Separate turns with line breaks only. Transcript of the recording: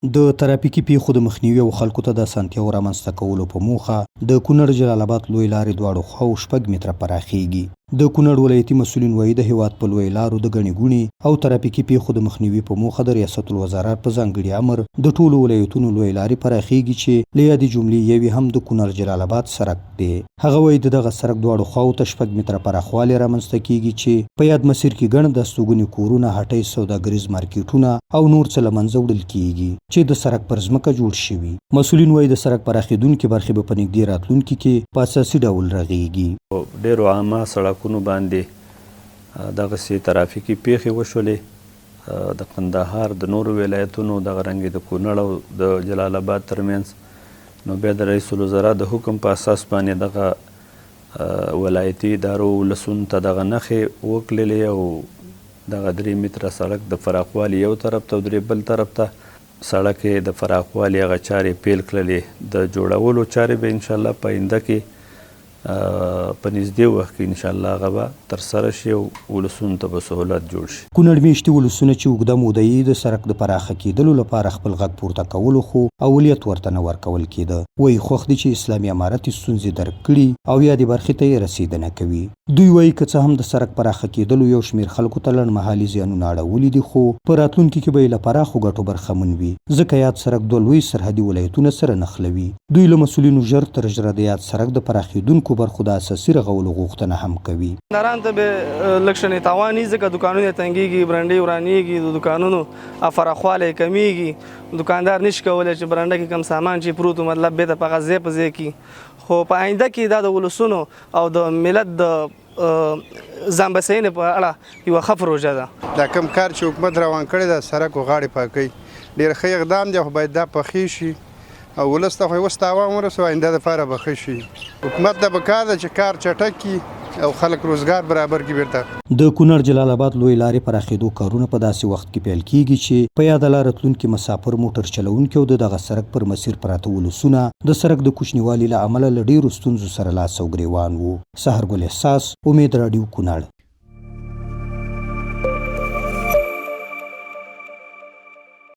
د ترافیکي پیښو د مخنیوي او خلکو ته د اسانتیاو رامنځته کولو په موخه د کونړ جلال آباد لوی لارې دواړو خواو 6 متره پراخیږي. د کونړ ولایتي مسؤلین وایي د هیواد په لوی لارو د ګڼې ګوڼې او ترافیکي پیښو د مخنیوي په موخه د ریاست الوزارت په ځانګړي امر د ټولو ولایتونو لوی لارې پراخیږي چې له یادې جملې یوې هم د کونړ جلال آباد سړک دی. هغه وایي د دغه سړک دواړو خواو ته 6 متره پراخوالی رامنځته کیږي چې په یاد مسیر کې ګڼ د استوګنې کورونه، هټۍ، سوداګریز مارکیټونه او نور څه له منځه وړل کیږي چې د سړک پر ځمکه جوړ شوي. مسؤلین وایي د سړک پراخېدونکې برخې به په نږدې راتلونکي کې په اساسي ډول رغېږي.
ډېرو عامه سړکونو باندې دغسې ترافیکي پیښې وشولې د قندهار د نورو ولایتونو دغه رنګې د کونړ او د جلال آباد ترمنځ. نو بیا د رئیس الوزرا د حکم په اساس باندې دغه ولایتي ادارو ولسونو ته دغه نښې وکړلې او دغه 3 متره سړک د فراخوالي یو طرف ته او درې بل طرف ته سړک یې د فراخوالي هغه چارې پیل کړلې. د جوړولو چارې به انشاءالله په آینده کې په نږدې وخت کې انشاءالله هغه به ترسره شي او ولسونو ته به سهولت جوړ شي.
کونړ میشتي ولسونه چې اوږده موده یې د سړک د پراخه کېدلو لپاره خپل غږ پورته کولو خو اولویت ورته نه ورکول کېده. وایي خوښ دي چې اسلامي امارت یې ستونزې درک کړي او یادې برخې ته یې رسېدنه کوي. دوی وایي که څه هم د سړک پراخه کېدلو یو شمېر خلکو ته لنډمهالي زیانونه اړولي دي، خو په راتلونکي کې به یې له پراخو ګټو برخمن وي، ځکه یاد سړک 2 لوی سرحدي ولایتونه سره نښلوي. دوی له مسؤلینو ژر تر ژره د یاد سړک د پراخېدونکو برخو د اساسي رغولو غوښتنه هم کوي.
داران ته به لږ شنې تاوان ځکه دوکانونه تنګېږي، برنډې ورانېږي، د دوکانونو فراخوالی کمیږي، دوکاندار نشي کولی چې برنډه کې کم سامان چې پروت مطلب بیرته په هغه ځای په ځای کې. خو په آینده کې دا د ولسونو او د ملت د ځان بسیاینې په اړه یوه ښه پروژه ده.
دا کوم کار چې حکومت روان کړی ده سړک و غاړې پاکوي ډېر ښه اقدام دی، خو باید دا پخې شي او ولس ته خو اوس تاوان ورسوي، آینده دپاره به ښه شي. حکومت ته پکار ده چې کار چټک کړي او خلک روزګار برابر کړي. بیرته
د کونړ جلال آباد لوی لارې پراخېدو کارونه په داسې وخت کې پیل کیږي چې په یاده لاره تلونکي مسافر، موټر چلوونکي او د دغه سړک پر مسیر پراته ولسونه د سړک د کوچنیوالي له امله له ډېرو ستونزو سره لاس او ګرېوان وو. سحرګل احساس، امید راډیو، کونړ.